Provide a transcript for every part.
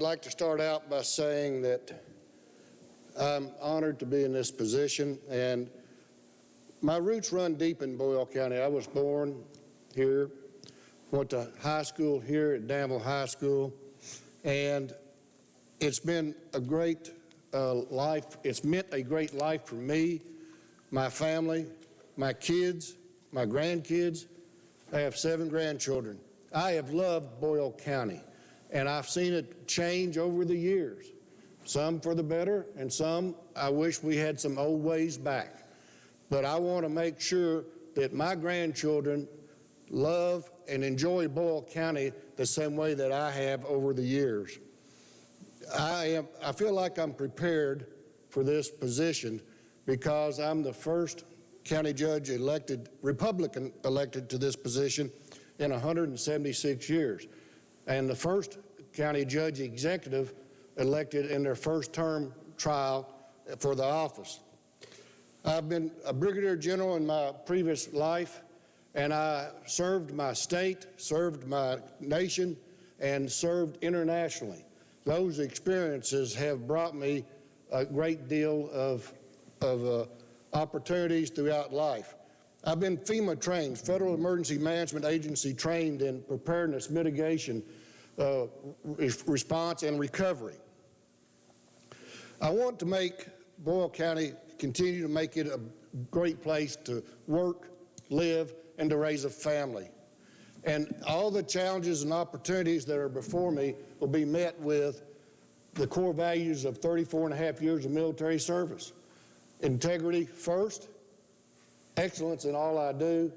like to start out by saying that I'm honored to be in this position, and my roots run deep in Boyle County. I was born here, went to high school here at Danville High School, and it's been a great life. It's meant a great life for me, my family, my kids, my grandkids. I have 7 grandchildren. I have loved Boyle County, and I've seen it change over the years. Some for the better, and some I wish we had some old ways back. But I want to make sure that my grandchildren love and enjoy Boyle County the same way that I have over the years. I feel like I'm prepared for this position because I'm the first county judge elected, Republican elected to this position in 176 years, and the first county judge executive elected in their first term trial for the office. I've been a brigadier general in my previous life, and I served my state, served my nation, and served internationally. Those experiences have brought me a great deal of opportunities throughout life. I've been FEMA trained, Federal Emergency Management Agency trained in preparedness, mitigation, response, and recovery. I want to make Boyle County, continue to make it a great place to work, live, and to raise a family. And all the challenges and opportunities that are before me will be met with the core values of 34 and a half years of military service. Integrity first, excellence in all I do,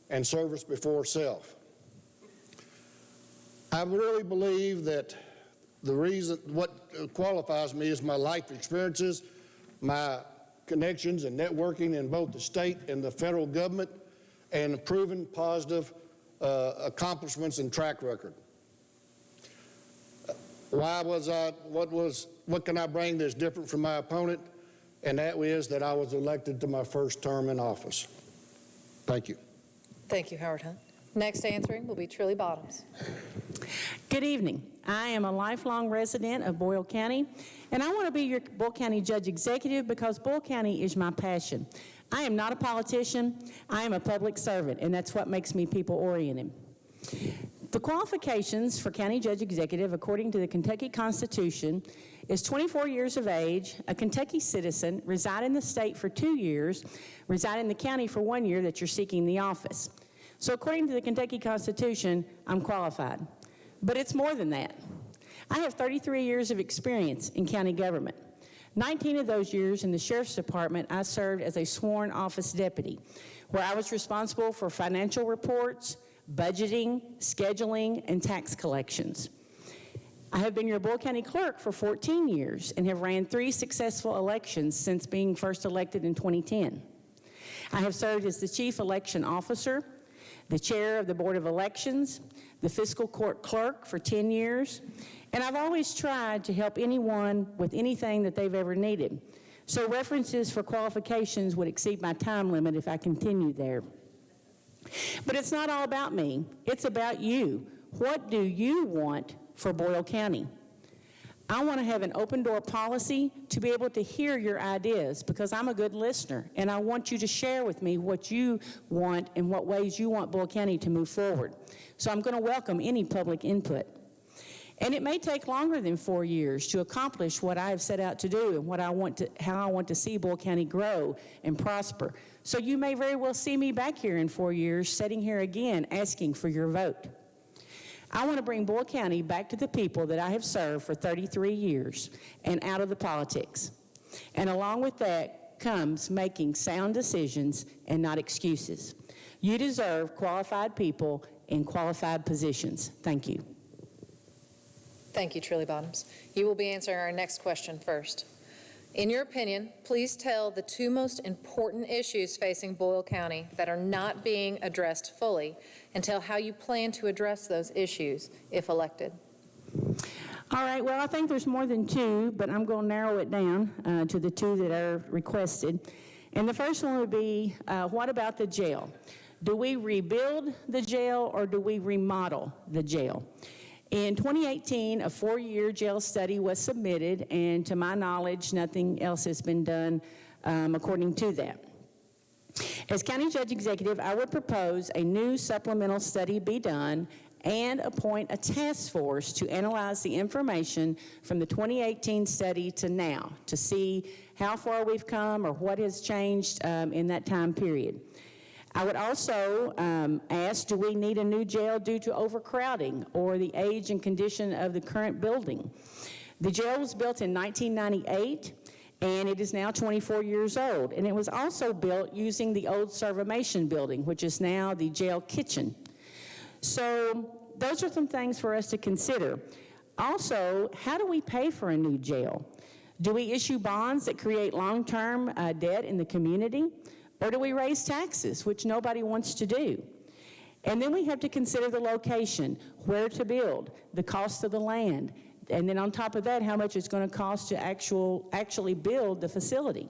and service before self. I really believe that the reason, what qualifies me is my life experiences, my connections and networking in both the state and the federal government, and proven positive accomplishments and track record. What can I bring that's different from my opponent? And that is that I was elected to my first term in office. Thank you. Thank you, Howard Hunt. Next answering will be Trilly Bottoms. Good evening. I am a lifelong resident of Boyle County, and I want to be your Boyle County Judge Executive because Boyle County is my passion. I am not a politician. I am a public servant, and that's what makes me people-oriented. The qualifications for County Judge Executive, according to the Kentucky Constitution, is 24 years of age, a Kentucky citizen, reside in the state for 2 years, reside in the county for 1 year that you're seeking the office. So according to the Kentucky Constitution, I'm qualified. But it's more than that. I have 33 years of experience in county government. 19 of those years in the Sheriff's Department, I served as a sworn office deputy, where I was responsible for financial reports, budgeting, scheduling, and tax collections. I have been your Boyle County Clerk for 14 years and have ran 3 successful elections since being first elected in 2010. I have served as the Chief Election Officer, the Chair of the Board of Elections, the Fiscal Court Clerk for 10 years, and I've always tried to help anyone with anything that they've ever needed. So references for qualifications would exceed my time limit if I continued there. But it's not all about me. It's about you. What do you want for Boyle County? I want to have an open door policy to be able to hear your ideas because I'm a good listener, and I want you to share with me what you want and what ways you want Boyle County to move forward. So I'm going to welcome any public input. And it may take longer than 4 years to accomplish what I have set out to do and how I want to see Boyle County grow and prosper. So you may very well see me back here in 4 years, sitting here again, asking for your vote. I want to bring Boyle County back to the people that I have served for 33 years and out of the politics. And along with that comes making sound decisions and not excuses. You deserve qualified people in qualified positions. Thank you. Thank you, Trilly Bottoms. You will be answering our next question first. In your opinion, please tell the 2 most important issues facing Boyle County that are not being addressed fully, and tell how you plan to address those issues if elected. All right, well, I think there's more than 2, but I'm going to narrow it down to the 2 that are requested. And the first one would be, what about the jail? Do we rebuild the jail or do we remodel the jail? In 2018, a 4-year jail study was submitted, and to my knowledge, nothing else has been done according to that. As County Judge Executive, I would propose a new supplemental study be done and appoint a task force to analyze the information from the 2018 study to now to see how far we've come or what has changed in that time period. I would also ask, do we need a new jail due to overcrowding or the age and condition of the current building? The jail was built in 1998, and it is now 24 years old, and it was also built using the old Servamation building, which is now the jail kitchen. So those are some things for us to consider. Also, how do we pay for a new jail? Do we issue bonds that create long-term debt in the community? Or do we raise taxes, which nobody wants to do? And then we have to consider the location, where to build, the cost of the land, and then on top of that, how much it's going to cost to actually build the facility.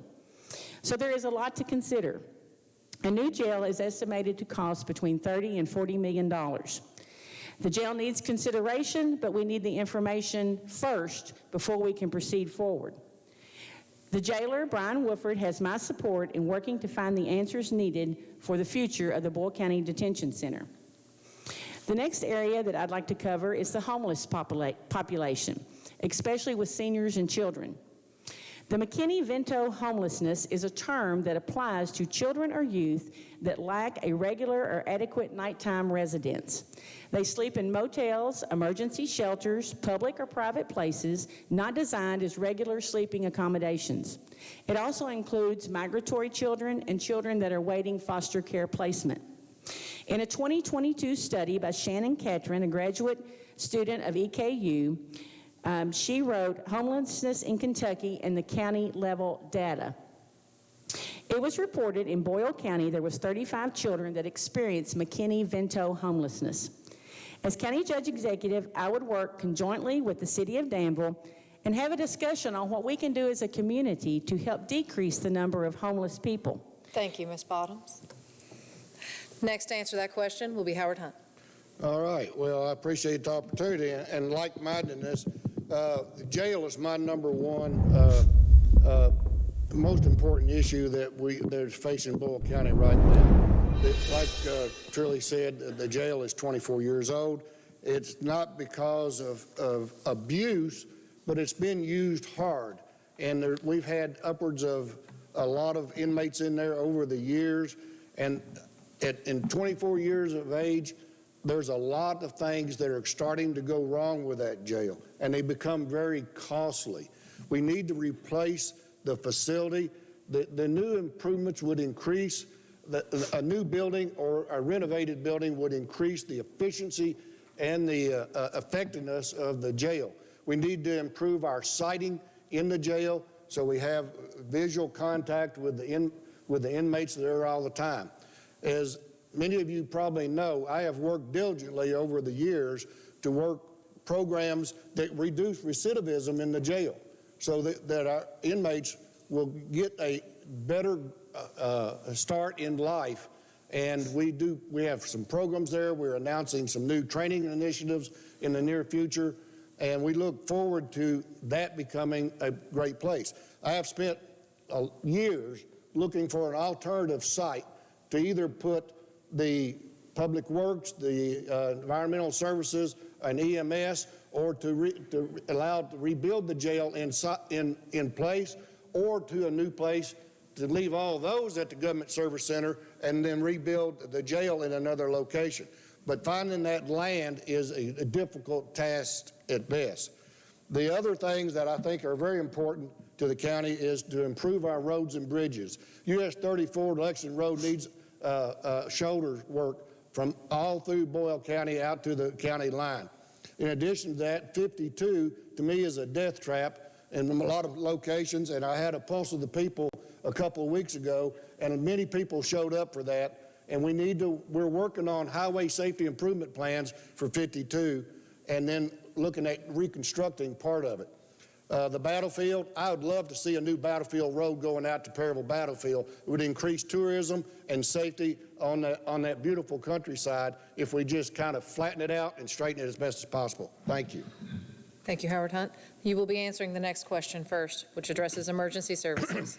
So there is a lot to consider. A new jail is estimated to cost between $30 and $40 million. The jail needs consideration, but we need the information first before we can proceed forward. The jailer, Brian Woodford, has my support in working to find the answers needed for the future of the Boyle County Detention Center. The next area that I'd like to cover is the homeless population, especially with seniors and children. The McKinney-Vento homelessness is a term that applies to children or youth that lack a regular or adequate nighttime residence. They sleep in motels, emergency shelters, public or private places, not designed as regular sleeping accommodations. It also includes migratory children and children that are waiting foster care placement. In a 2022 study by Shannon Catron, a graduate student of EKU, she wrote Homelessness in Kentucky and the County Level Data. It was reported in Boyle County there was 35 children that experienced McKinney-Vento homelessness. As County Judge Executive, I would work conjointly with the City of Danville and have a discussion on what we can do as a community to help decrease the number of homeless people. Thank you, Ms. Bottoms. Next to answer that question will be Howard Hunt. All right. Well, I appreciate the opportunity, and like-mindedness. The jail is my number one most important issue that's facing Boyle County right now. Like Trilly said, the jail is 24 years old. It's not because of abuse, but it's been used hard. And we've had upwards of a lot of inmates in there over the years. And in 24 years of age, there's a lot of things that are starting to go wrong with that jail, and they become very costly. We need to replace the facility. The new improvements would increase, a new building or a renovated building would increase the efficiency and the effectiveness of the jail. We need to improve our sighting in the jail so we have visual contact with the inmates that are there all the time. As many of you probably know, I have worked diligently over the years to work programs that reduce recidivism in the jail so that our inmates will get a better start in life. And we have some programs there. We're announcing some new training initiatives in the near future, and we look forward to that becoming a great place. I have spent years looking for an alternative site to either put the Public Works, the Environmental Services, and EMS, or to allow to rebuild the jail in place, or to a new place to leave all those at the Government Service Center and then rebuild the jail in another location. But finding that land is a difficult task at best. The other things that I think are very important to the county is to improve our roads and bridges. US 34 Lexington Road needs shoulder work from all through Boyle County out to the county line. In addition to that, 52 to me is a death trap in a lot of locations, and I had a pulse of the people a couple of weeks ago, and many people showed up for that. And we're working on highway safety improvement plans for 52, and then looking at reconstructing part of it. The battlefield, I would love to see a new battlefield road going out to Perryville Battlefield. It would increase tourism and safety on that beautiful countryside if we just kind of flatten it out and straighten it as best as possible. Thank you. Thank you, Howard Hunt. You will be answering the next question first, which addresses emergency services.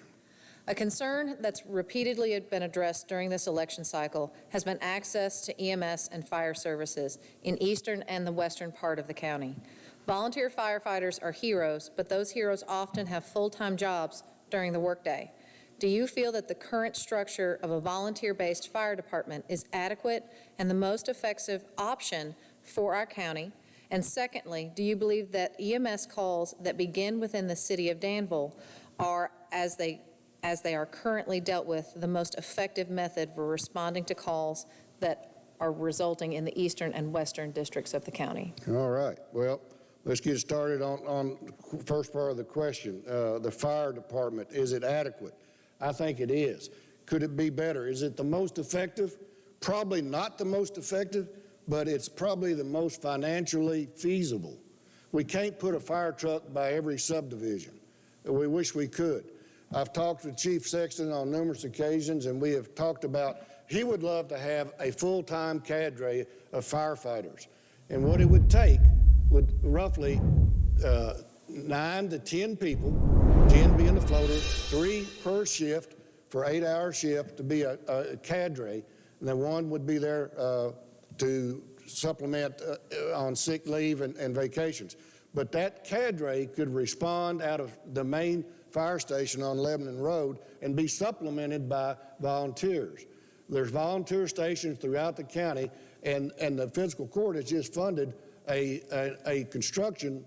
A concern that's repeatedly been addressed during this election cycle has been access to EMS and fire services in eastern and the western part of the county. Volunteer firefighters are heroes, but those heroes often have full-time jobs during the workday. Do you feel that the current structure of a volunteer-based fire department is adequate and the most effective option for our county? And secondly, do you believe that EMS calls that begin within the city of Danville are, as they are currently dealt with, the most effective method for responding to calls that are resulting in the eastern and western districts of the county? All right. Well, let's get started on the first part of the question. The fire department, is it adequate? I think it is. Could it be better? Is it the most effective? Probably not the most effective, but it's probably the most financially feasible. We can't put a fire truck by every subdivision. We wish we could. I've talked with Chief Sexton on numerous occasions, and we have talked about he would love to have a full-time cadre of firefighters. And what it would take would roughly 9 to 10 people, 10 being the floater, 3 per shift for 8-hour shift to be a cadre, and then 1 would be there to supplement on sick leave and vacations. But that cadre could respond out of the main fire station on Lebanon Road and be supplemented by volunteers. There's volunteer stations throughout the county, and the fiscal court has just funded a construction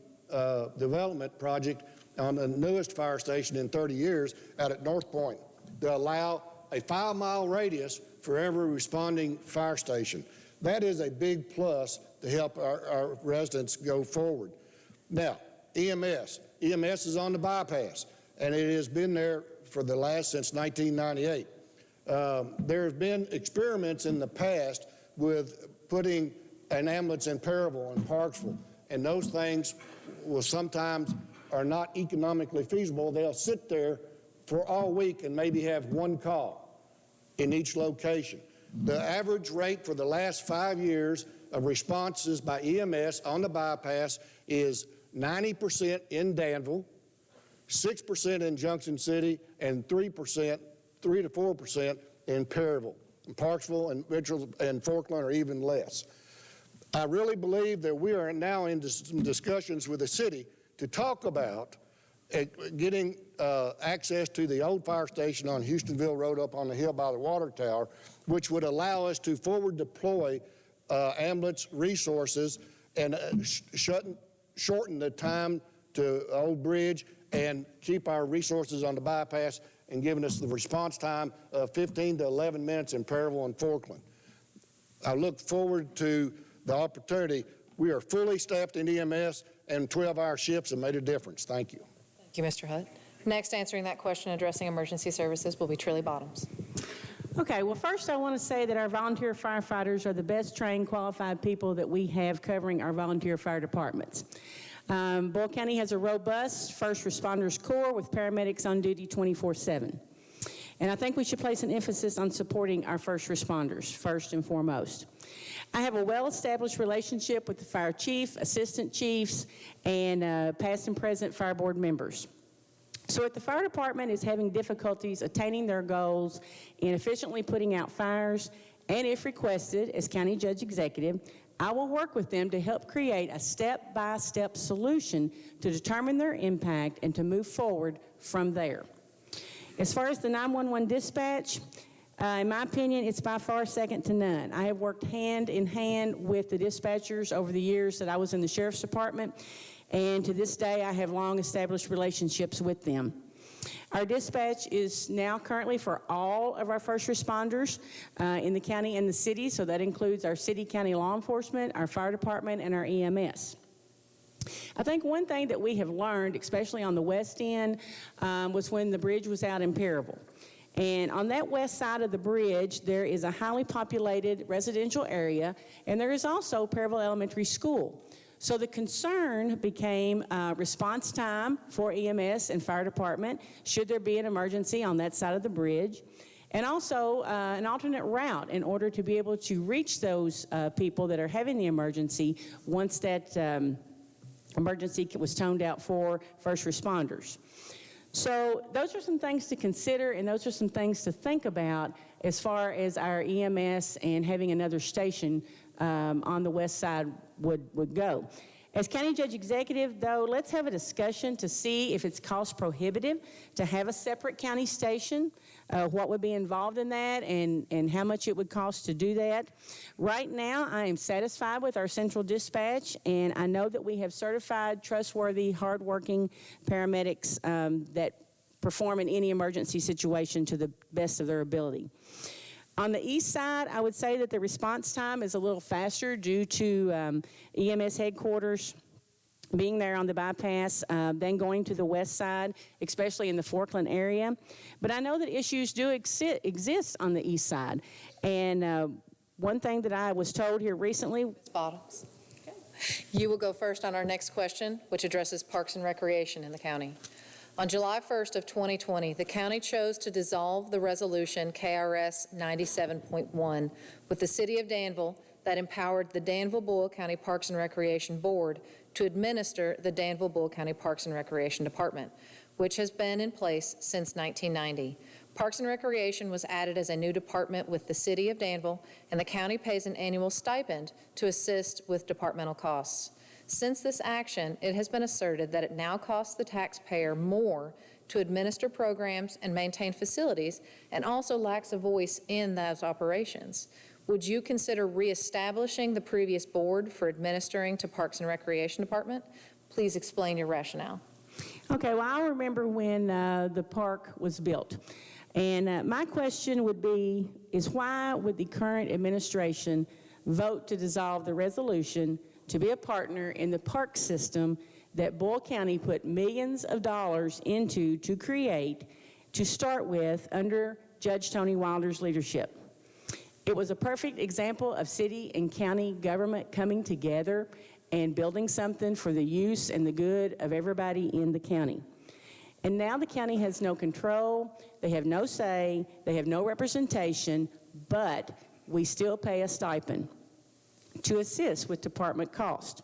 development project on the newest fire station in 30 years out at North Point to allow a 5-mile radius for every responding fire station. That is a big plus to help our residents go forward. Now, EMS. EMS is on the bypass, and it has been there for the last since 1998. There have been experiments in the past with putting an ambulance in Perryville and Parksville, and those things will sometimes are not economically feasible. They'll sit there for all week and maybe have 1 call in each location. The average rate for the last 5 years of responses by EMS on the bypass is 90% in Danville, 6% in Junction City, and 3 to 4% in Perryville. Parksville and Mitchell and Forkland are even less. I really believe that we are now in discussions with the city to talk about getting access to the old fire station on Houstonville Road up on the hill by the water tower, which would allow us to forward deploy ambulance resources and shorten the time to Old Bridge and keep our resources on the bypass and giving us the response time of 15 to 11 minutes in Perryville and Forkland. I look forward to the opportunity. We are fully staffed in EMS, and 12-hour shifts have made a difference. Thank you. Thank you, Mr. Hutt. Next, answering that question addressing emergency services will be Trilly Bottoms. Okay, well, first I want to say that our volunteer firefighters are the best trained, qualified people that we have covering our volunteer fire departments. Boyle County has a robust first responders corps with paramedics on duty 24/7. And I think we should place an emphasis on supporting our first responders, first and foremost. I have a well-established relationship with the fire chief, assistant chiefs, and past and present fire board members. So if the fire department is having difficulties attaining their goals in efficiently putting out fires, and if requested as County Judge Executive, I will work with them to help create a step-by-step solution to determine their impact and to move forward from there. As far as the 911 dispatch, in my opinion, it's by far second to none. I have worked hand in hand with the dispatchers over the years that I was in the Sheriff's Department, and to this day, I have long established relationships with them. Our dispatch is now currently for all of our first responders in the county and the city, so that includes our city, county law enforcement, our fire department, and our EMS. I think one thing that we have learned, especially on the west end, was when the bridge was out in Perryville. And on that west side of the bridge, there is a highly populated residential area, and there is also Perryville Elementary School. So the concern became response time for EMS and fire department, should there be an emergency on that side of the bridge, and also an alternate route in order to be able to reach those people that are having the emergency once that emergency was toned out for first responders. So those are some things to consider, and those are some things to think about as far as our EMS and having another station on the west side would go. As County Judge Executive, though, let's have a discussion to see if it's cost prohibitive to have a separate county station, what would be involved in that, and how much it would cost to do that. Right now, I am satisfied with our central dispatch, and I know that we have certified, trustworthy, hardworking paramedics that perform in any emergency situation to the best of their ability. On the east side, I would say that the response time is a little faster due to EMS headquarters being there on the bypass than going to the west side, especially in the Forkland area. But I know that issues do exist on the east side. And one thing that I was told here recently. Ms. Bottoms. You will go first on our next question, which addresses Parks and Recreation in the county. On July 1st of 2020, the county chose to dissolve the resolution KRS 97.1 with the City of Danville that empowered the Danville-Boyle County Parks and Recreation Board to administer the Danville-Boyle County Parks and Recreation Department, which has been in place since 1990. Parks and Recreation was added as a new department with the City of Danville, and the county pays an annual stipend to assist with departmental costs. Since this action, it has been asserted that it now costs the taxpayer more to administer programs and maintain facilities, and also lacks a voice in those operations. Would you consider reestablishing the previous board for administering to Parks and Recreation Department? Please explain your rationale. Okay, well, I remember when the park was built. And my question would be, is why would the current administration vote to dissolve the resolution to be a partner in the park system that Boyle County put millions of dollars into to create, to start with, under Judge Tony Wilder's leadership? It was a perfect example of city and county government coming together and building something for the use and the good of everybody in the county. And now the county has no control, they have no say, they have no representation, but we still pay a stipend to assist with department cost.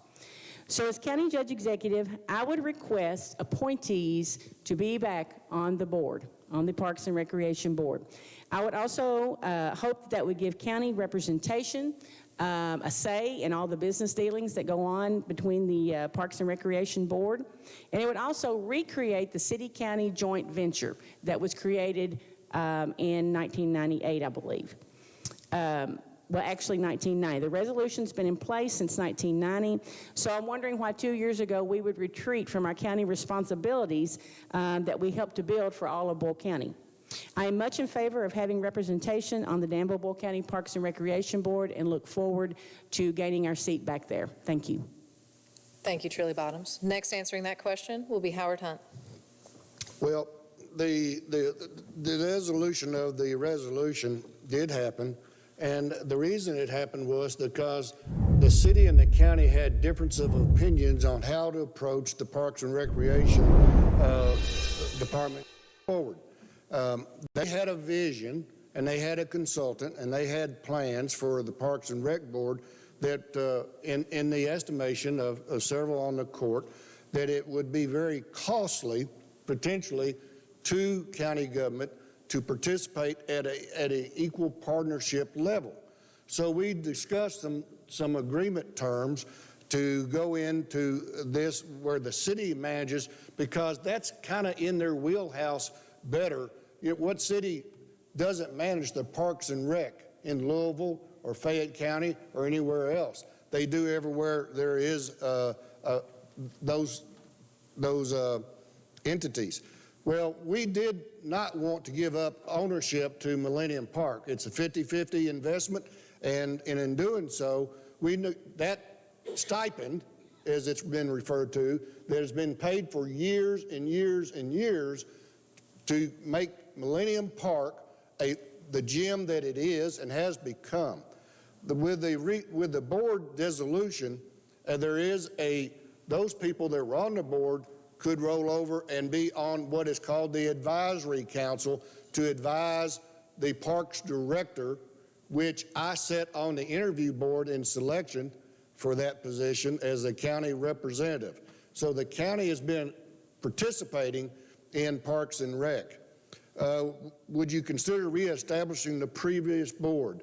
So as County Judge Executive, I would request appointees to be back on the board, on the Parks and Recreation Board. I would also hope that would give county representation, a say in all the business dealings that go on between the Parks and Recreation Board. And it would also recreate the city-county joint venture that was created in 1998, I believe. Well, actually 1990. The resolution's been in place since 1990, so I'm wondering why 2 years ago we would retreat from our county responsibilities that we helped to build for all of Boyle County. I am much in favor of having representation on the Danville-Boyle County Parks and Recreation Board and look forward to gaining our seat back there. Thank you. Thank you, Trilly Bottoms. Next answering that question will be Howard Hunt. Well, the resolution of the resolution did happen, and the reason it happened was because the city and the county had difference of opinions on how to approach the Parks and Recreation Department forward. They had a vision, and they had a consultant, and they had plans for the Parks and Rec Board that, in the estimation of several on the court, that it would be very costly, potentially, to county government to participate at a equal partnership level. So we discussed some agreement terms to go into this where the city manages, because that's kind of in their wheelhouse better. What city doesn't manage the Parks and Rec in Louisville or Fayette County or anywhere else? They do everywhere there is those entities. Well, we did not want to give up ownership to Millennium Park. It's a 50-50 investment, and in doing so, we knew that stipend, as it's been referred to, that has been paid for years and years and years to make Millennium Park the gym that it is and has become. With the board dissolution, And those people that were on the board could roll over and be on what is called the advisory council to advise the parks director, which I sat on the interview board in selection for that position as a county representative. So the county has been participating in Parks and Rec. Would you consider reestablishing the previous board?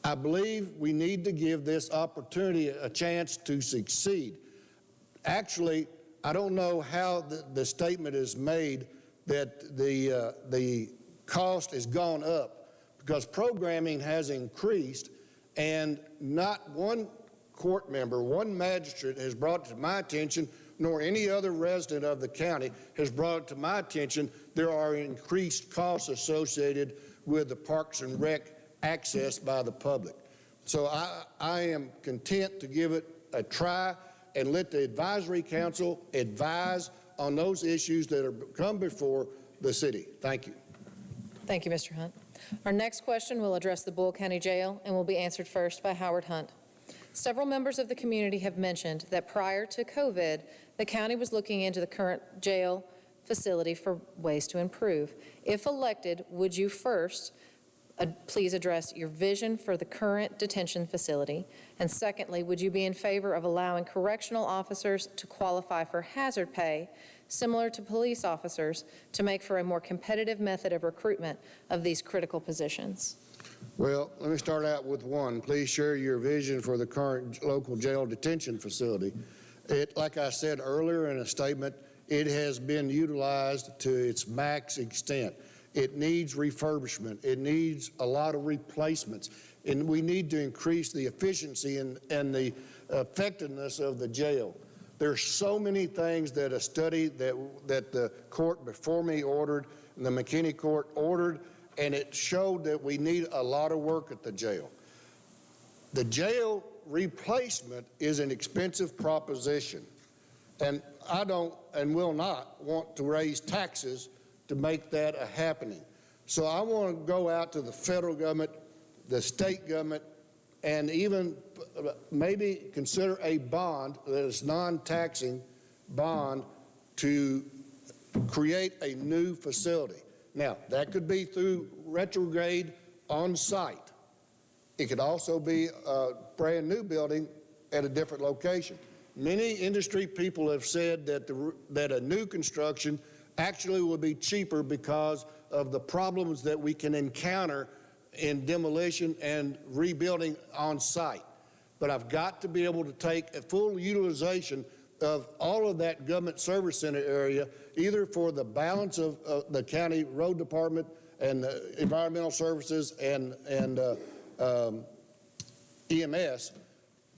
I believe we need to give this opportunity a chance to succeed. Actually, I don't know how the statement is made that the cost has gone up, because programming has increased, and not one court member, one magistrate has brought to my attention, nor any other resident of the county has brought it to my attention, there are increased costs associated with the Parks and Rec access by the public. So I am content to give it a try and let the advisory council advise on those issues that have come before the city. Thank you. Thank you, Mr. Hunt. Our next question will address the Boyle County Jail and will be answered first by Howard Hunt. Several members of the community have mentioned that prior to COVID, the county was looking into the current jail facility for ways to improve. If elected, would you first please address your vision for the current detention facility? And secondly, would you be in favor of allowing correctional officers to qualify for hazard pay, similar to police officers, to make for a more competitive method of recruitment of these critical positions? Well, let me start out with one. Please share your vision for the current local jail detention facility. Like I said earlier in a statement, it has been utilized to its max extent. It needs refurbishment. It needs a lot of replacements. And we need to increase the efficiency and the effectiveness of the jail. There's so many things that a study that the court before me ordered, and the McKinney court ordered, and it showed that we need a lot of work at the jail. The jail replacement is an expensive proposition, and I don't and will not want to raise taxes to make that a happening. So I want to go out to the federal government, the state government, and even maybe consider a bond that is non-taxing bond to create a new facility. Now, that could be through retrograde on site. It could also be a brand new building at a different location. Many industry people have said that a new construction actually will be cheaper because of the problems that we can encounter in demolition and rebuilding on site. But I've got to be able to take a full utilization of all of that government service center area, either for the balance of the county road department and the environmental services and EMS,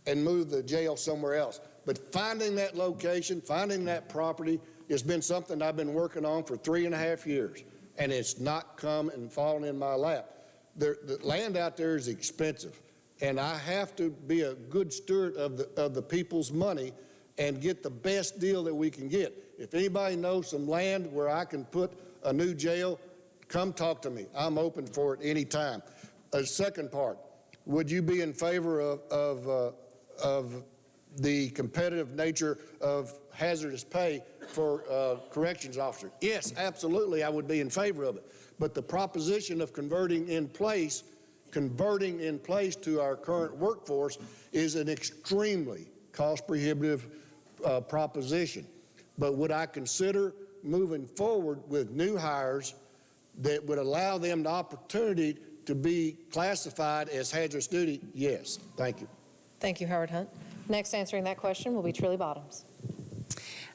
and move the jail somewhere else. But finding that location, finding that property, has been something I've been working on for 3.5 years, and it's not come and fallen in my lap. The land out there is expensive, and I have to be a good steward of the people's money and get the best deal that we can get. If anybody knows some land where I can put a new jail, come talk to me. I'm open for it anytime. A second part, would you be in favor of the competitive nature of hazardous pay for corrections officers? Yes, absolutely, I would be in favor of it. But the proposition of converting in place to our current workforce is an extremely cost-prohibitive proposition. But would I consider moving forward with new hires that would allow them the opportunity to be classified as hazardous duty? Yes. Thank you. Thank you, Howard Hunt. Next answering that question will be Trilly Bottoms.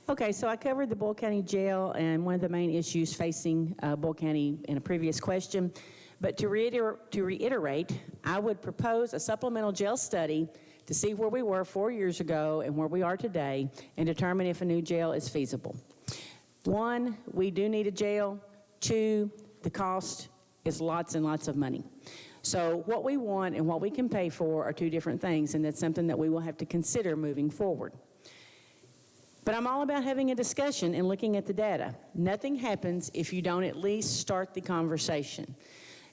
Okay, so I covered the Boyle County Jail and one of the main issues facing Boyle County in a previous question. But to reiterate, I would propose a supplemental jail study to see where we were 4 years ago and where we are today and determine if a new jail is feasible. 1, we do need a jail. 2, the cost is lots and lots of money. So what we want and what we can pay for are two different things, and that's something that we will have to consider moving forward. But I'm all about having a discussion and looking at the data. Nothing happens if you don't at least start the conversation.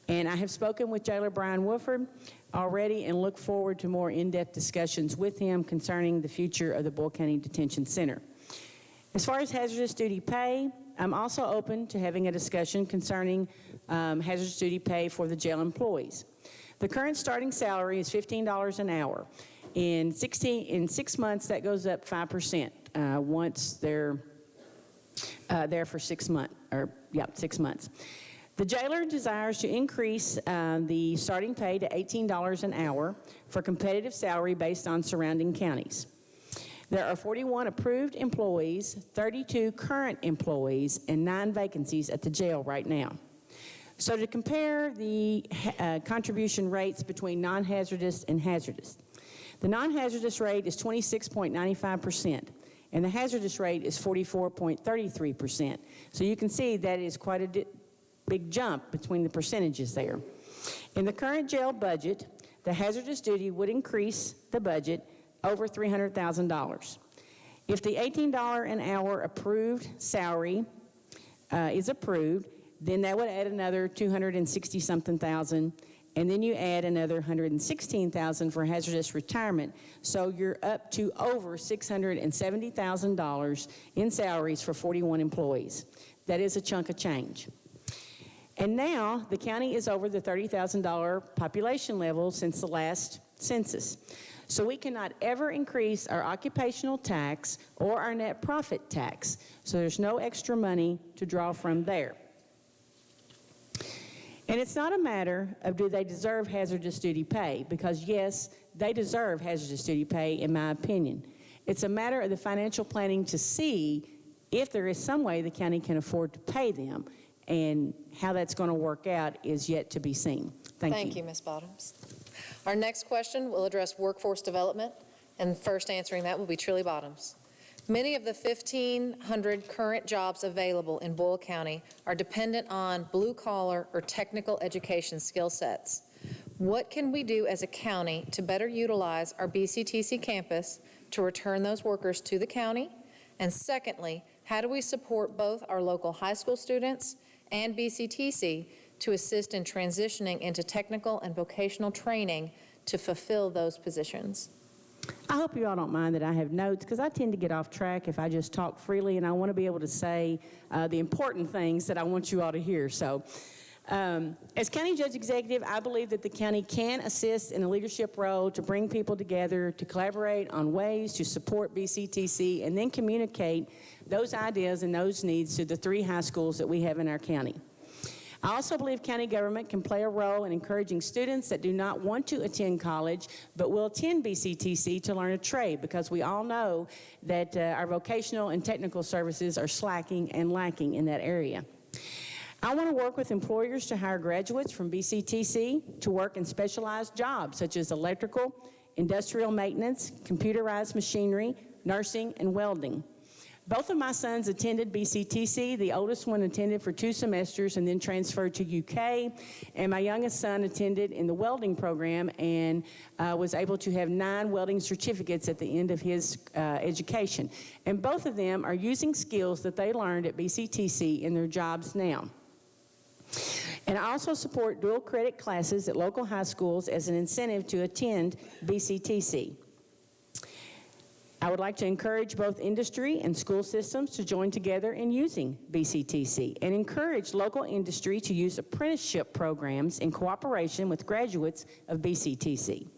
And I have spoken with Jailer Brian Wolford. already and look forward to more in-depth discussions with him concerning the future of the Boyle County Detention Center. As far as hazardous duty pay, I'm also open to having a discussion concerning hazardous duty pay for the jail employees. The current starting salary is $15 an hour. In 6 months, that goes up 5% once they're there for 6 months, 6 months. The jailer desires to increase the starting pay to $18 an hour for competitive salary based on surrounding counties. There are 41 approved employees, 32 current employees, and 9 vacancies at the jail right now. So to compare the contribution rates between non-hazardous and hazardous, the non-hazardous rate is 26.95%, and the hazardous rate is 44.33%. So you can see that is quite a big jump between the percentages there. In the current jail budget, the hazardous duty would increase the budget over $300,000. If the $18 an hour approved salary is approved, then that would add another $260-something thousand, and then you add another $116,000 for hazardous retirement, so you're up to over $670,000 in salaries for 41 employees. That is a chunk of change. And now the county is over the $30,000 population level since the last census. So we cannot ever increase our occupational tax or our net profit tax. So there's no extra money to draw from there. And it's not a matter of do they deserve hazardous duty pay, because yes, they deserve hazardous duty pay in my opinion. It's a matter of the financial planning to see if there is some way the county can afford to pay them, and how that's going to work out is yet to be seen. Thank you. Ms. Bottoms. Our next question will address workforce development, and first answering that will be Trilly Bottoms. Many of the 1,500 current jobs available in Boyle County are dependent on blue-collar or technical education skill sets. What can we do as a county to better utilize our BCTC campus to return those workers to the county? And secondly, how do we support both our local high school students and BCTC to assist in transitioning into technical and vocational training to fulfill those positions? I hope you all don't mind that I have notes, because I tend to get off track if I just talk freely, and I want to be able to say the important things that I want you all to hear. So, as County Judge Executive, I believe that the county can assist in a leadership role to bring people together, to collaborate on ways to support BCTC, and then communicate those ideas and those needs to the 3 high schools that we have in our county. I also believe county government can play a role in encouraging students that do not want to attend college but will attend BCTC to learn a trade, because we all know that our vocational and technical services are slacking and lacking in that area. I want to work with employers to hire graduates from BCTC to work in specialized jobs such as electrical, industrial maintenance, computerized machinery, nursing, and welding. Both of my sons attended BCTC. The oldest one attended for 2 semesters and then transferred to UK, and my youngest son attended in the welding program and was able to have 9 welding certificates at the end of his education. And both of them are using skills that they learned at BCTC in their jobs now. And I also support dual credit classes at local high schools as an incentive to attend BCTC. I would like to encourage both industry and school systems to join together in using BCTC, and encourage local industry to use apprenticeship programs in cooperation with graduates of BCTC.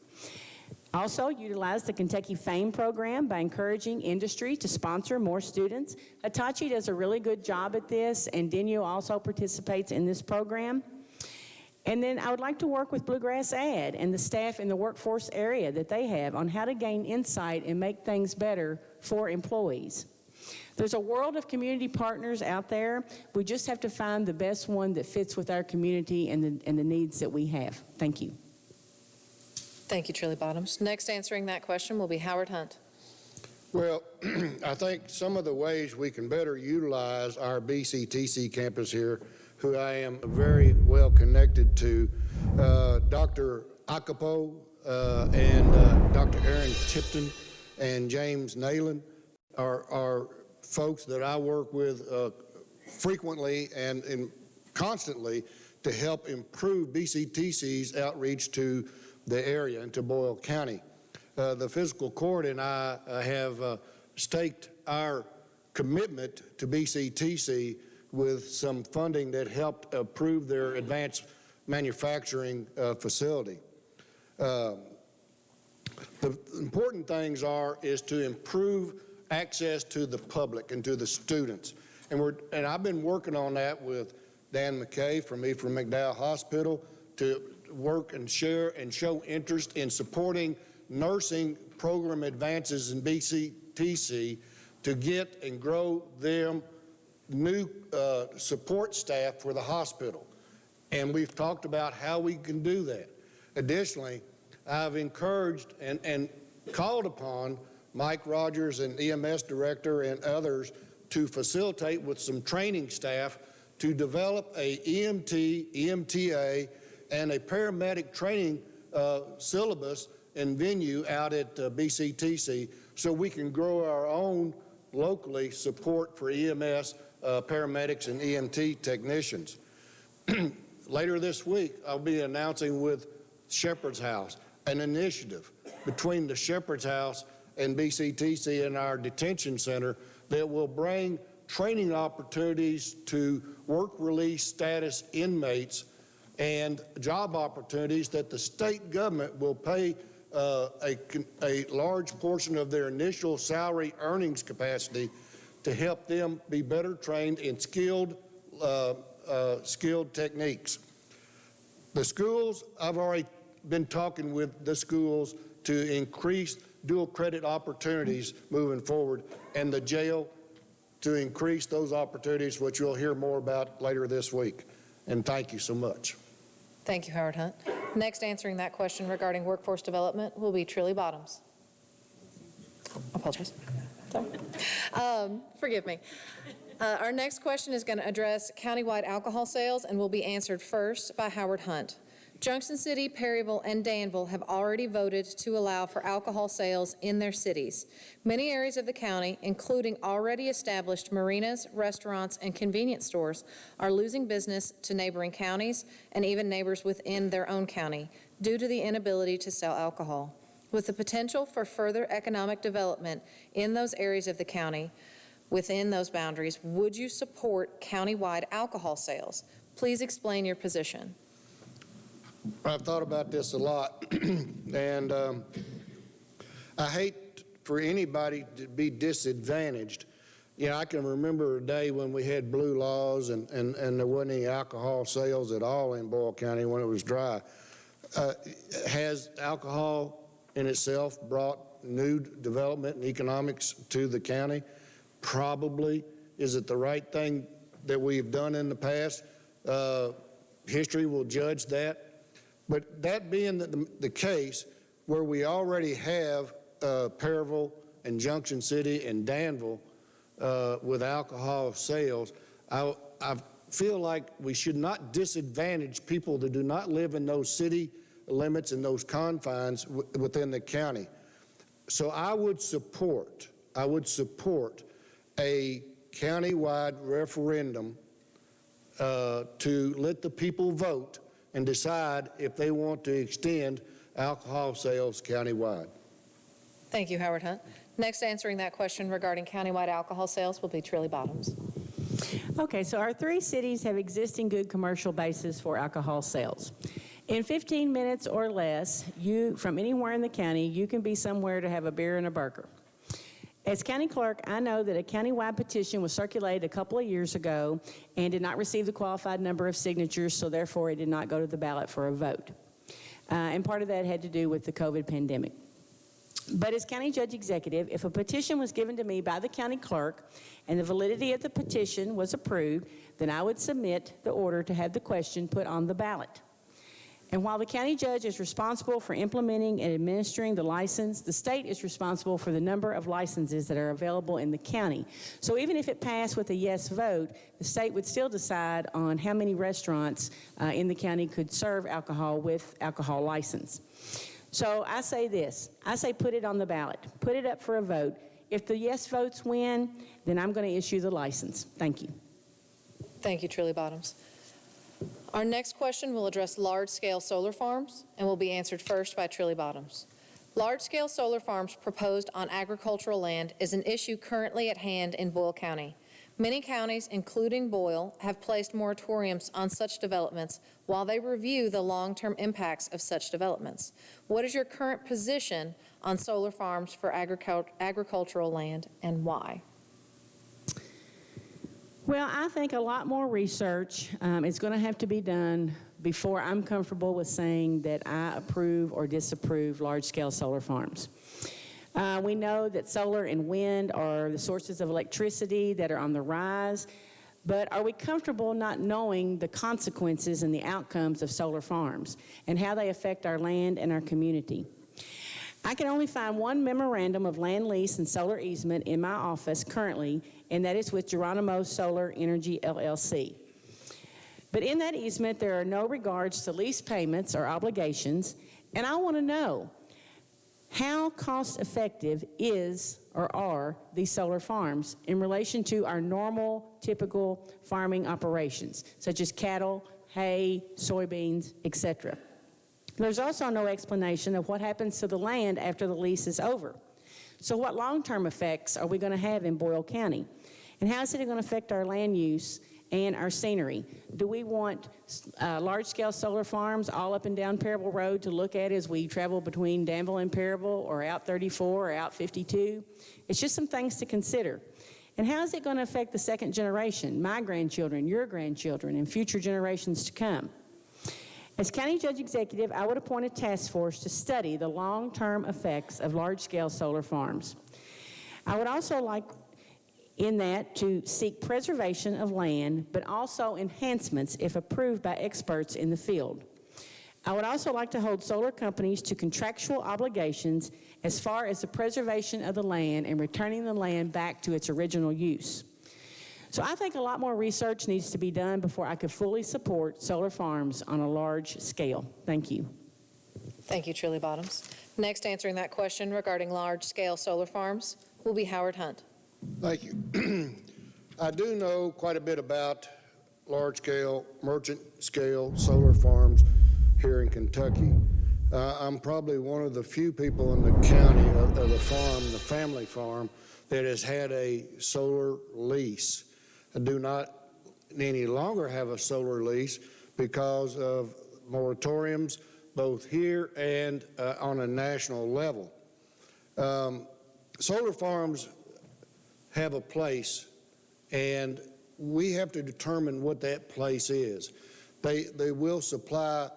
Also, utilize the Kentucky FAME program by encouraging industry to sponsor more students. Hitachi does a really good job at this, and Denio also participates in this program. And then I would like to work with Bluegrass Ad and the staff in the workforce area that they have on how to gain insight and make things better for employees. There's a world of community partners out there. We just have to find the best one that fits with our community and the needs that we have. Thank you. Thank you, Trilly Bottoms. Next answering that question will be Howard Hunt. Well, I think some of the ways we can better utilize our BCTC campus here, who I am very well connected to, Dr. Akapo and Dr. Aaron Tipton and James Nayland are folks that I work with frequently and constantly to help improve BCTC's outreach to the area, into Boyle County. The fiscal court and I have staked our commitment to BCTC with some funding that helped approve their advanced manufacturing facility. The important things is to improve access to the public and to the students. And I've been working on that with Dan McKay from McDowell Hospital to work and share and show interest in supporting nursing program advances in BCTC to get and grow them new support staff for the hospital. And we've talked about how we can do that. Additionally, I've encouraged and called upon Mike Rogers and EMS director and others to facilitate with some training staff to develop a EMT, EMTA, and a paramedic training syllabus and venue out at BCTC so we can grow our own locally support for EMS, paramedics, and EMT technicians. Later this week, I'll be announcing with Shepherd's House an initiative between the Shepherd's House and BCTC and our detention center that will bring training opportunities to work release status inmates and job opportunities that the state government will pay a large portion of their initial salary earnings capacity to help them be better trained in skilled techniques. The schools, I've already been talking with the schools to increase dual credit opportunities moving forward, and the jail to increase those opportunities, which you'll hear more about later this week. And thank you so much. Thank you, Howard Hunt. Next, answering that question regarding workforce development will be Trilly Bottoms. Apologize. Sorry. Forgive me. Our next question is going to address countywide alcohol sales and will be answered first by Howard Hunt. Junction City, Perryville, and Danville have already voted to allow for alcohol sales in their cities. Many areas of the county, including already established marinas, restaurants, and convenience stores, are losing business to neighboring counties and even neighbors within their own county due to the inability to sell alcohol. With the potential for further economic development in those areas of the county, within those boundaries, would you support countywide alcohol sales? Please explain your position. I've thought about this a lot, and I hate for anybody to be disadvantaged. You know, I can remember a day when we had blue laws and there wasn't any alcohol sales at all in Boyle County when it was dry. Has alcohol in itself brought new development and economics to the county? Probably. Is it the right thing that we've done in the past? History will judge that. But that being the case, where we already have Perryville and Junction City and Danville with alcohol sales, I feel like we should not disadvantage people that do not live in those city limits and those confines within the county. So I would support a countywide referendum to let the people vote and decide if they want to extend alcohol sales countywide. Thank you, Howard Hunt. Next, answering that question regarding countywide alcohol sales will be Trilly Bottoms. Okay, so our 3 cities have existing good commercial bases for alcohol sales. In 15 minutes or less, from anywhere in the county, you can be somewhere to have a beer and a burger. As county clerk, I know that a countywide petition was circulated a couple of years ago and did not receive the qualified number of signatures, so therefore it did not go to the ballot for a vote. And part of that had to do with the COVID pandemic. But as county judge executive, if a petition was given to me by the county clerk and the validity of the petition was approved, then I would submit the order to have the question put on the ballot. And while the county judge is responsible for implementing and administering the license, the state is responsible for the number of licenses that are available in the county. So even if it passed with a yes vote, the state would still decide on how many restaurants in the county could serve alcohol with alcohol license. So I say this, I say put it on the ballot, put it up for a vote. If the yes votes win, then I'm going to issue the license. Thank you. Thank you, Trilly Bottoms. Our next question will address large-scale solar farms and will be answered first by Trilly Bottoms. Large-scale solar farms proposed on agricultural land is an issue currently at hand in Boyle County. Many counties, including Boyle, have placed moratoriums on such developments while they review the long-term impacts of such developments. What is your current position on solar farms for agricultural land and why? Well, I think a lot more research is going to have to be done before I'm comfortable with saying that I approve or disapprove large-scale solar farms. We know that solar and wind are the sources of electricity that are on the rise, but are we comfortable not knowing the consequences and the outcomes of solar farms and how they affect our land and our community? I can only find one memorandum of land lease and solar easement in my office currently, and that is with Geronimo Solar Energy, LLC. But in that easement, there are no regards to lease payments or obligations, and I want to know, how cost-effective is or are these solar farms in relation to our normal, typical farming operations, such as cattle, hay, soybeans, etc.? There's also no explanation of what happens to the land after the lease is over. So what long-term effects are we going to have in Boyle County? And how is it going to affect our land use and our scenery? Do we want large-scale solar farms all up and down Parable Road to look at as we travel between Danville and Parable, or out 34 or out 52? It's just some things to consider. And how is it going to affect the second generation, my grandchildren, your grandchildren, and future generations to come? As County Judge Executive, I would appoint a task force to study the long-term effects of large-scale solar farms. I would also like in that to seek preservation of land, but also enhancements if approved by experts in the field. I would also like to hold solar companies to contractual obligations as far as the preservation of the land and returning the land back to its original use. So I think a lot more research needs to be done before I could fully support solar farms on a large scale. Thank you. Thank you, Trilly Bottoms. Next, answering that question regarding large-scale solar farms will be Howard Hunt. Thank you. I do know quite a bit about large-scale, merchant-scale solar farms here in Kentucky. I'm probably one of the few people in the county of the farm, the family farm, that has had a solar lease. I do not any longer have a solar lease because of moratoriums, both here and on a national level. Solar farms have a place, and we have to determine what that place is. They will supply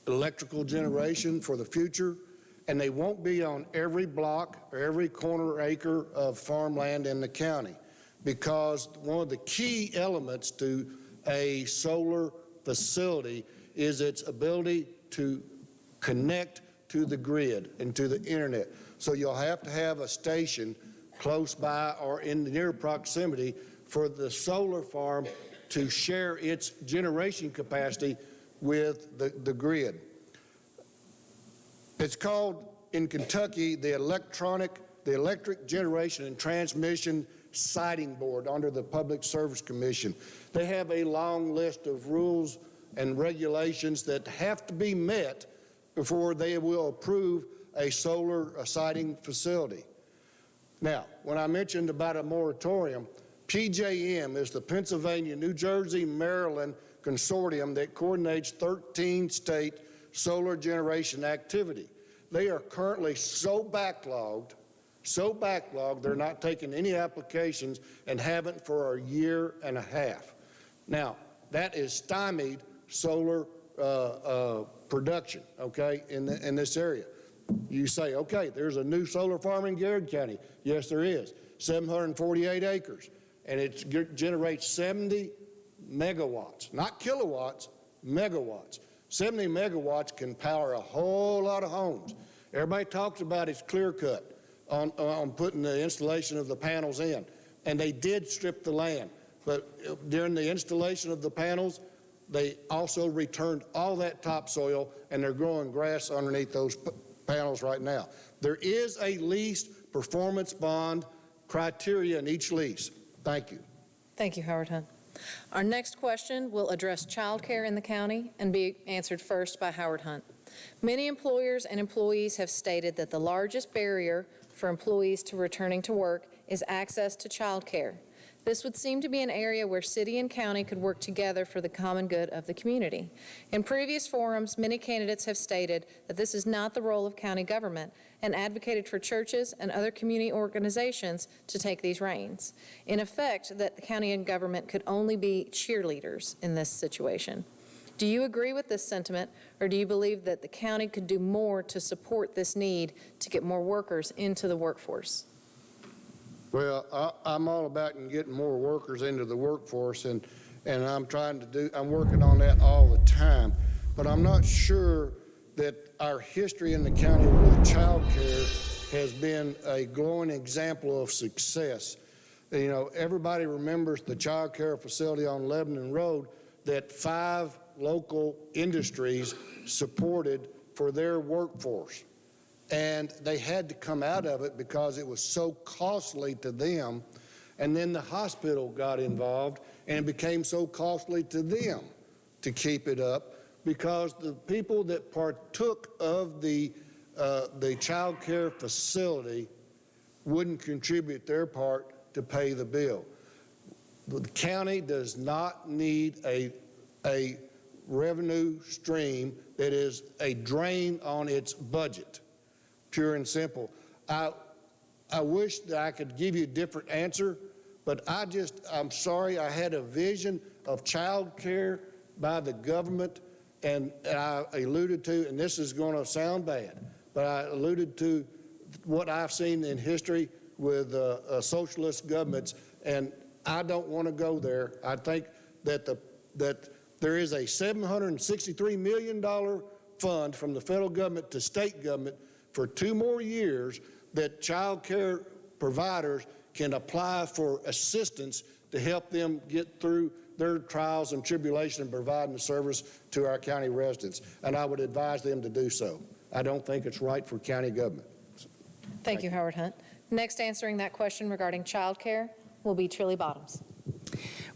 electrical generation for the future, and they won't be on every block or every corner acre of farmland in the county, because one of the key elements to a solar facility is its ability to connect to the grid and to the internet. So you'll have to have a station close by or in near proximity for the solar farm to share its generation capacity with the grid. It's called in Kentucky the Electric Generation and Transmission Siting Board under the Public Service Commission. They have a long list of rules and regulations that have to be met before they will approve a solar siting facility. Now, when I mentioned about a moratorium, PJM is the Pennsylvania, New Jersey, Maryland consortium that coordinates 13 state solar generation activity. They are currently so backlogged, they're not taking any applications and haven't for a year and a half. Now, that is stymied solar production, okay, in this area. You say, okay, there's a new solar farm in Garrett County. Yes, there is, 748 acres, and it generates 70 megawatts, not kilowatts, megawatts. 70 megawatts can power a whole lot of homes. Everybody talks about it's clear cut on putting the installation of the panels in, and they did strip the land. But during the installation of the panels, they also returned all that topsoil, and they're growing grass underneath those panels right now. There is a lease performance bond criteria in each lease. Thank you. Thank you, Howard Hunt. Our next question will address childcare in the county and be answered first by Howard Hunt. Many employers and employees have stated that the largest barrier for employees to returning to work is access to childcare. This would seem to be an area where city and county could work together for the common good of the community. In previous forums, many candidates have stated that this is not the role of county government and advocated for churches and other community organizations to take these reins. In effect, that the county and government could only be cheerleaders in this situation. Do you agree with this sentiment, or do you believe that the county could do more to support this need to get more workers into the workforce? Well, I'm all about getting more workers into the workforce, and I'm working on that all the time. But I'm not sure that our history in the county with child care has been a glowing example of success. You know, everybody remembers the child care facility on Lebanon Road that 5 local industries supported for their workforce. And they had to come out of it because it was so costly to them. And then the hospital got involved, and it became so costly to them to keep it up because the people that partook of the child care facility wouldn't contribute their part to pay the bill. The county does not need a revenue stream that is a drain on its budget. Pure and simple. I wish that I could give you a different answer, but I'm sorry, I had a vision of child care by the government, and I alluded to, and this is going to sound bad, but I alluded to what I've seen in history with socialist governments, and I don't want to go there. I think that there is a $763 million fund from the federal government to state government for 2 more years that child care providers can apply for assistance to help them get through their trials and tribulation and providing the service to our county residents. And I would advise them to do so. I don't think it's right for county government. Thank you, Howard Hunt. Next, answering that question regarding child care will be Trilly Bottoms.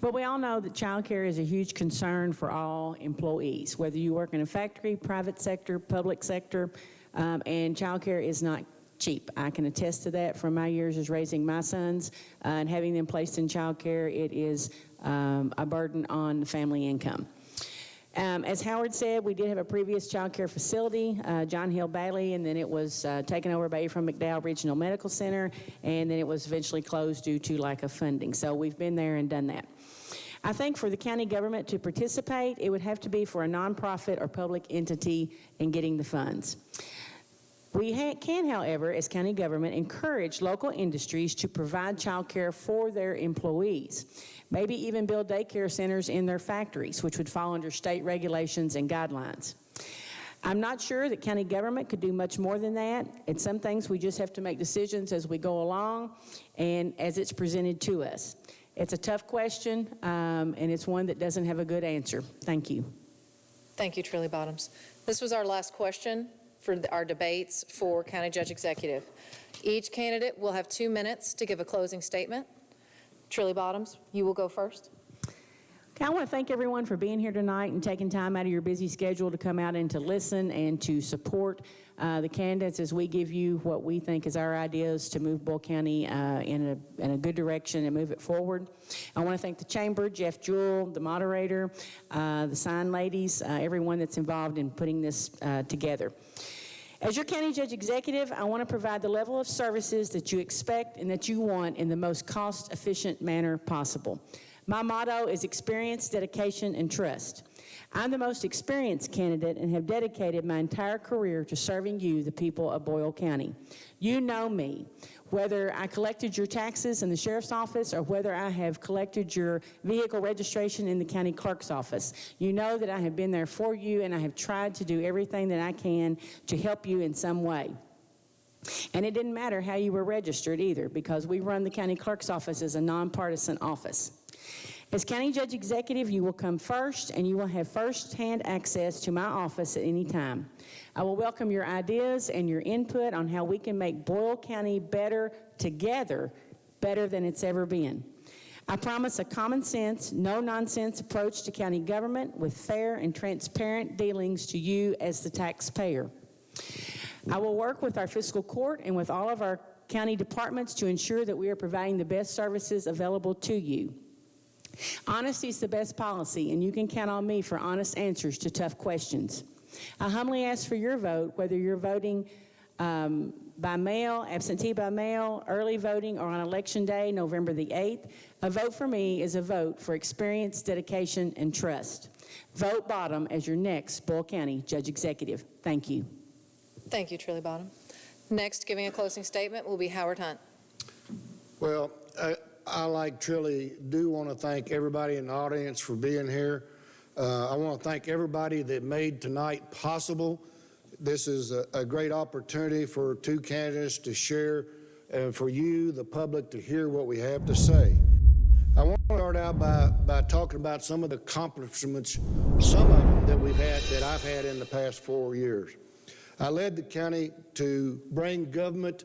Well, we all know that child care is a huge concern for all employees, whether you work in a factory, private sector, public sector, and child care is not cheap. I can attest to that from my years as raising my sons and having them placed in child care. It is a burden on the family income. As Howard said, we did have a previous child care facility, John Hill Bailey, and then it was taken over by Ephraim McDowell Regional Medical Center, and then it was eventually closed due to lack of funding. So we've been there and done that. I think for the county government to participate, it would have to be for a nonprofit or public entity in getting the funds. We can, however, as county government, encourage local industries to provide child care for their employees. Maybe even build daycare centers in their factories, which would fall under state regulations and guidelines. I'm not sure that county government could do much more than that. It's some things we just have to make decisions as we go along and as it's presented to us. It's a tough question, and it's one that doesn't have a good answer. Thank you. Thank you, Trilly Bottoms. This was our last question for our debates for County Judge Executive. Each candidate will have 2 minutes to give a closing statement. Trilly Bottoms, you will go first. Okay, I want to thank everyone for being here tonight and taking time out of your busy schedule to come out and to listen and to support the candidates as we give you what we think is our ideas to move Boyle County in a good direction and move it forward. I want to thank the chamber, Jeff Jewell, the moderator, the sign ladies, everyone that's involved in putting this together. As your county judge executive, I want to provide the level of services that you expect and that you want in the most cost-efficient manner possible. My motto is experience, dedication, and trust. I'm the most experienced candidate and have dedicated my entire career to serving you, the people of Boyle County. You know me. Whether I collected your taxes in the sheriff's office or whether I have collected your vehicle registration in the county clerk's office, you know that I have been there for you and I have tried to do everything that I can to help you in some way. And it didn't matter how you were registered either, because we run the county clerk's office as a nonpartisan office. As county judge executive, you will come first and you will have first-hand access to my office at any time. I will welcome your ideas and your input on how we can make Boyle County better together, better than it's ever been. I promise a common sense, no-nonsense approach to county government with fair and transparent dealings to you as the taxpayer. I will work with our fiscal court and with all of our county departments to ensure that we are providing the best services available to you. Honesty is the best policy, and you can count on me for honest answers to tough questions. I humbly ask for your vote, whether you're voting by mail, absentee by mail, early voting, or on Election Day, November the 8th. A vote for me is a vote for experience, dedication, and trust. Vote Bottom as your next Boyle County Judge Executive. Thank you. Thank you, Trilly Bottom. Next, giving a closing statement will be Howard Hunt. Well, I like Trilly, do want to thank everybody in the audience for being here. I want to thank everybody that made tonight possible. This is a great opportunity for two candidates to share and for you, the public, to hear what we have to say. I want to start out by talking about some of the accomplishments, some of them that I've had in the past 4 years. I led the county to bring government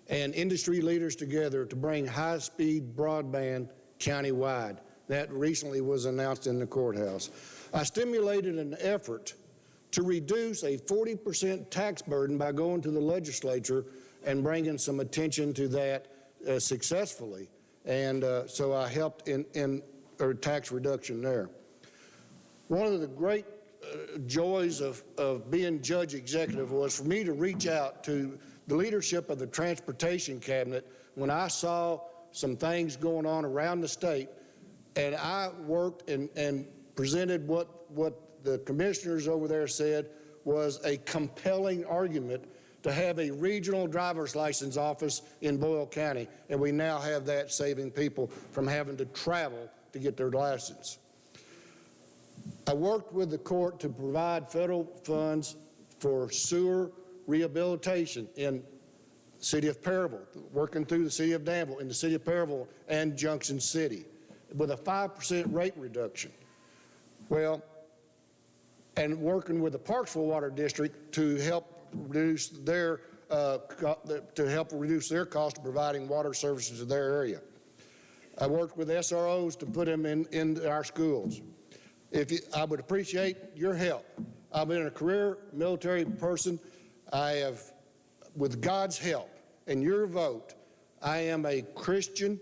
and industry leaders together to bring high-speed broadband countywide. That recently was announced in the courthouse. I stimulated an effort to reduce a 40% tax burden by going to the legislature and bringing some attention to that successfully. And so I helped in tax reduction there. One of the great joys of being judge executive was for me to reach out to the leadership of the transportation cabinet when I saw some things going on around the state, and I worked and presented what the commissioners over there said was a compelling argument to have a regional driver's license office in Boyle County, and we now have that, saving people from having to travel to get their license. I worked with the court to provide federal funds for sewer rehabilitation in the city of Perryville, working through the city of Danville, in the city of Perryville and Junction City, with a 5% rate reduction. Well, and working with the Parksville Water District to help reduce their cost of providing water services to their area. I worked with SROs to put them in our schools. I would appreciate your help. I've been a career military person. I have, with God's help and your vote, I am a Christian,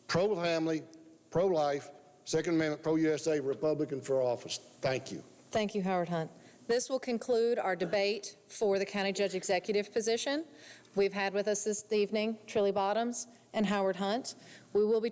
pro-family, pro-life, Second Amendment, pro-USA Republican for office. Thank you. Thank you, Howard Hunt. This will conclude our debate for the County Judge Executive position. We've had with us this evening Trilly Bottoms and Howard Hunt. We will be